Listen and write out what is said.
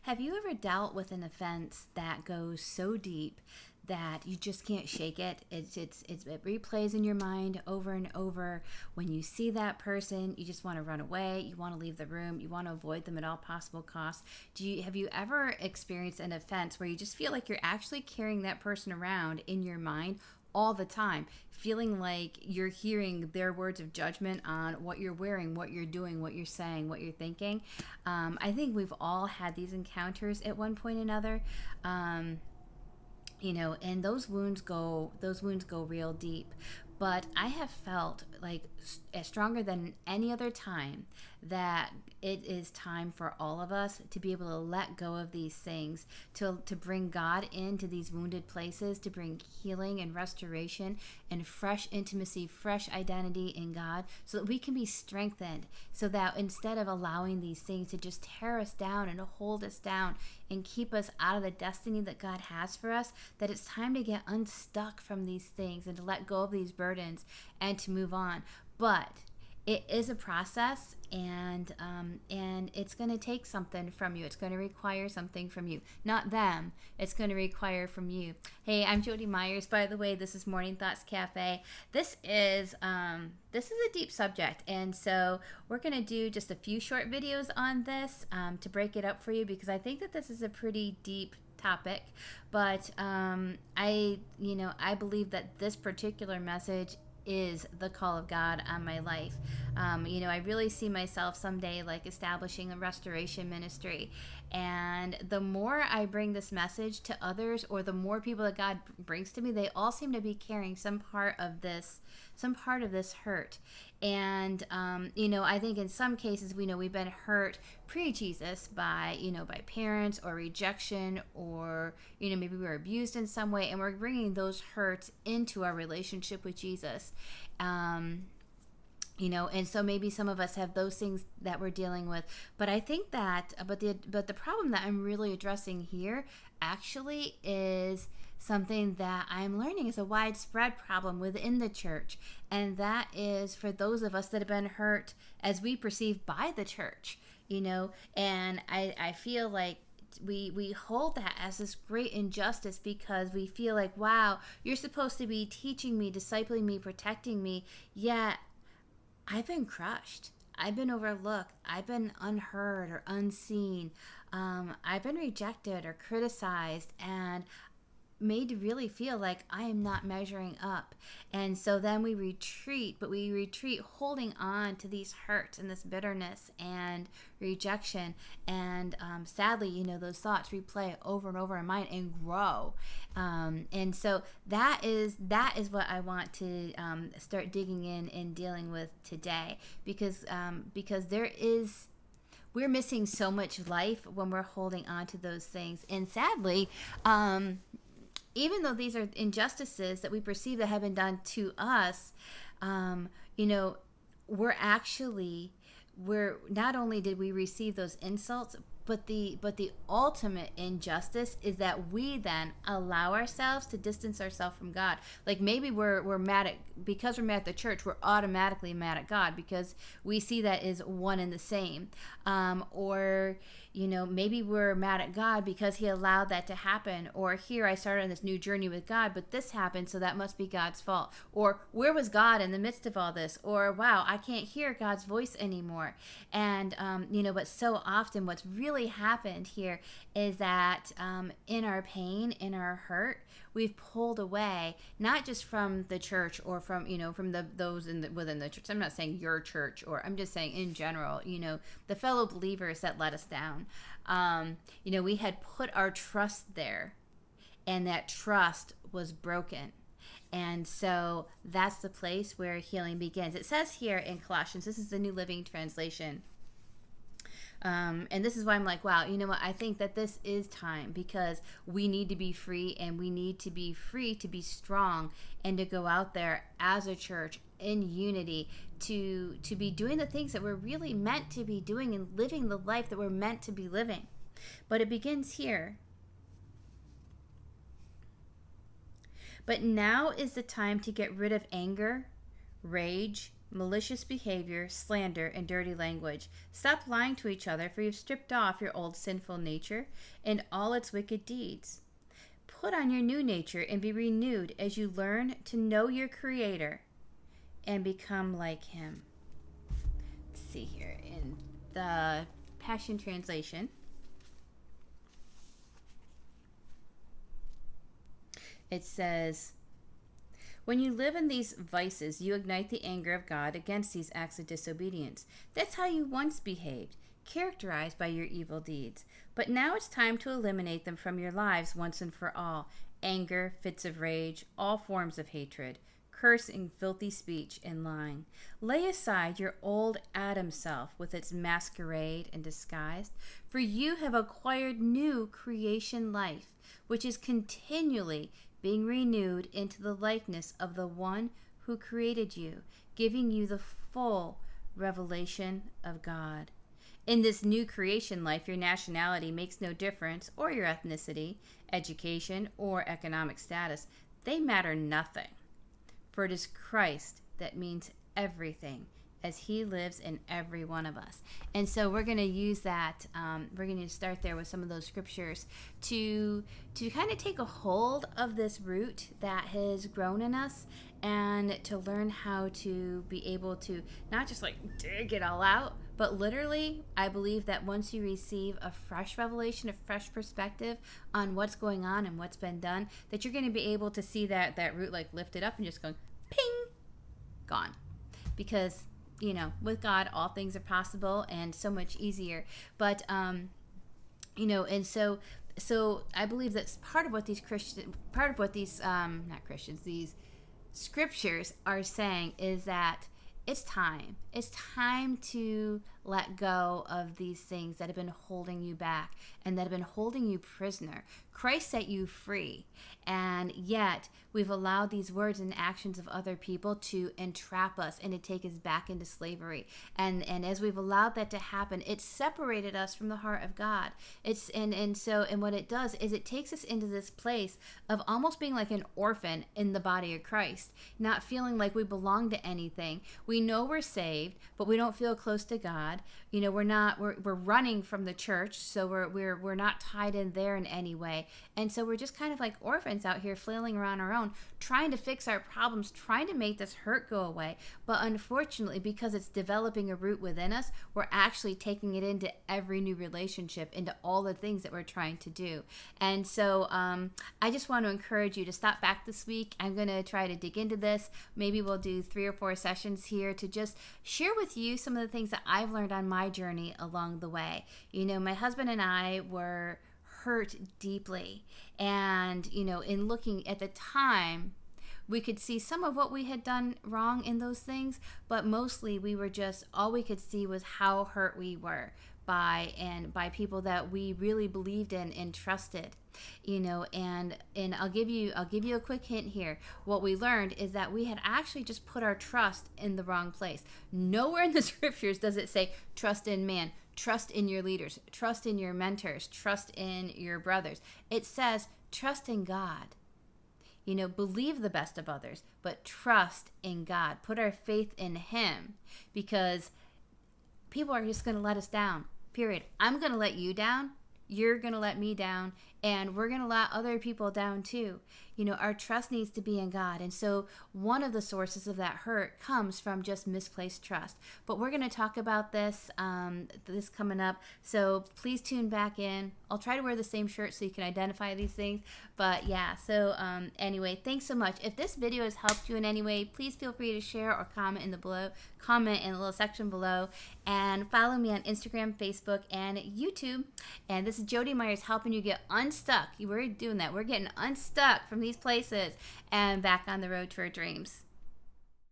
Have you ever dealt with an offense that goes so deep that you just can't shake it? It replays in your mind over and over. When you see that person, you just want to run away. You want to leave the room. You want to avoid them at all possible costs. Have you ever experienced an offense where you just feel like you're actually carrying that person around in your mind all the time, feeling like you're hearing their words of judgment on what you're wearing, what you're doing, what you're saying, what you're thinking? I think we've all had these encounters at one point or another. And those wounds go real deep. But I have felt like as stronger than any other time that it is time for all of us to be able to let go of these things, to bring God into these wounded places, to bring healing and restoration and fresh intimacy, fresh identity in God, so that we can be strengthened, so that instead of allowing these things to just tear us down and hold us down and keep us out of the destiny that God has for us, that it's time to get unstuck from these things and to let go of these burdens and to move on. But it is a process, and it's going to take something from you. It's going to require something from you, not them. It's going to require from you. Hey, I'm Jody Myers. By the way, this is Morning Thoughts Cafe. This is a deep subject, and so we're going to do just a few short videos on this to break it up for you, because I think that this is a pretty deep topic. But I believe that this particular message is the call of God on my life. I really see myself someday like establishing a restoration ministry. And the more I bring this message to others, or the more people that God brings to me, they all seem to be carrying some part of this hurt. And I think in some cases we've been hurt pre-Jesus by parents, or rejection, or maybe we were abused in some way, and we're bringing those hurts into our relationship with Jesus. And so maybe some of us have those things that we're dealing with. But I think that, but the problem that I'm really addressing here actually is something that I'm learning is a widespread problem within the church. And that is for those of us that have been hurt as we perceive by the church, and I feel like we hold that as this great injustice, because we feel like, wow, you're supposed to be teaching me, discipling me, protecting me, yet I've been crushed. I've been overlooked. I've been unheard or unseen. I've been rejected or criticized and made to really feel like I am not measuring up. And so then we retreat, but we retreat holding on to these hurts and this bitterness and rejection. And sadly, those thoughts replay over and over in mind and grow. And so that is what I want to start digging in and dealing with today, because we're missing so much life when we're holding on to those things. And sadly, even though these are injustices that we perceive that have been done to us, we're not only did we receive those insults, but the ultimate injustice is that we then allow ourselves to distance ourselves from God. Like maybe we're mad because we're mad at the church, we're automatically mad at God because we see that as one and the same. Or maybe we're mad at God because he allowed that to happen. Or here I started on this new journey with God, but this happened, so that must be God's fault. Or where was God in the midst of all this? Or wow, I can't hear God's voice anymore. And but so often what's really happened here is that in our pain, in our hurt, we've pulled away, not just from the church or from those within the church. I'm not saying your church, or I'm just saying in general, the fellow believers that let us down. We had put our trust there, and that trust was broken. And so that's the place where healing begins. It says here in Colossians, this is the New Living Translation. And this is why I'm like, wow, you know what? I think that this is time, because we need to be free, and we need to be free to be strong and to go out there as a church in unity to be doing the things that we're really meant to be doing and living the life that we're meant to be living. But it begins here. But now is the time to get rid of anger, rage, malicious behavior, slander, and dirty language. Stop lying to each other, for you've stripped off your old sinful nature and all its wicked deeds. Put on your new nature and be renewed as you learn to know your Creator and become like Him. Let's see here in the Passion Translation. It says, when you live in these vices, you ignite the anger of God against these acts of disobedience. That's how you once behaved, characterized by your evil deeds. But now it's time to eliminate them from your lives once and for all. Anger, fits of rage, all forms of hatred, cursing, filthy speech, and lying. Lay aside your old Adam self with its masquerade and disguise, for you have acquired new creation life, which is continually being renewed into the likeness of the one who created you, giving you the full revelation of God. In this new creation life, your nationality makes no difference, or your ethnicity, education, or economic status. They matter nothing. For it is Christ that means everything, as He lives in every one of us. And so we're going to use that. We're going to start there with some of those scriptures to kind of take a hold of this root that has grown in us, and to learn how to be able to not just like dig it all out, but literally, I believe that once you receive a fresh revelation, a fresh perspective on what's going on and what's been done, that you're going to be able to see that root like lifted up and just going ping, gone. Because with God, all things are possible and so much easier. But, and so I believe that's part of what these these scriptures are saying is that it's time. It's time to let go of these things that have been holding you back and that have been holding you prisoner. Christ set you free, and yet we've allowed these words and actions of other people to entrap us and to take us back into slavery. And as we've allowed that to happen, it's separated us from the heart of God. And what it does is it takes us into this place of almost being like an orphan in the body of Christ, not feeling like we belong to anything. We know we're saved, but we don't feel close to God. We're running from the church, so we're not tied in there in any way. And so we're just kind of like orphans out here flailing around our own, trying to fix our problems, trying to make this hurt go away. But unfortunately, because it's developing a root within us, we're actually taking it into every new relationship, into all the things that we're trying to do. And so I just want to encourage you to stop back this week. I'm going to try to dig into this. Maybe we'll do 3 or 4 sessions here to just share with you some of the things that I've learned on my journey along the way. My husband and I were hurt deeply, and in looking at the time, we could see some of what we had done wrong in those things, but mostly all we could see was how hurt we were by people that we really believed in and trusted. And I'll give you a quick hint here. What we learned is that we had actually just put our trust in the wrong place. Nowhere in the scriptures does it say trust in man, trust in your leaders, trust in your mentors, trust in your brothers. It says trust in God. Believe the best of others, but trust in God. Put our faith in Him, because people are just going to let us down. Period. I'm going to let you down. You're going to let me down, and we're going to let other people down too. Our trust needs to be in God. And so one of the sources of that hurt comes from just misplaced trust. But we're going to talk about this coming up. So please tune back in. I'll try to wear the same shirt so you can identify these things. But yeah, so anyway, thanks so much. If this video has helped you in any way, please feel free to share or comment in the little section below. And follow me on Instagram, Facebook, and YouTube. And this is Jody Myers helping you get unstuck. We're doing that. We're getting unstuck from these places and back on the road to our dreams.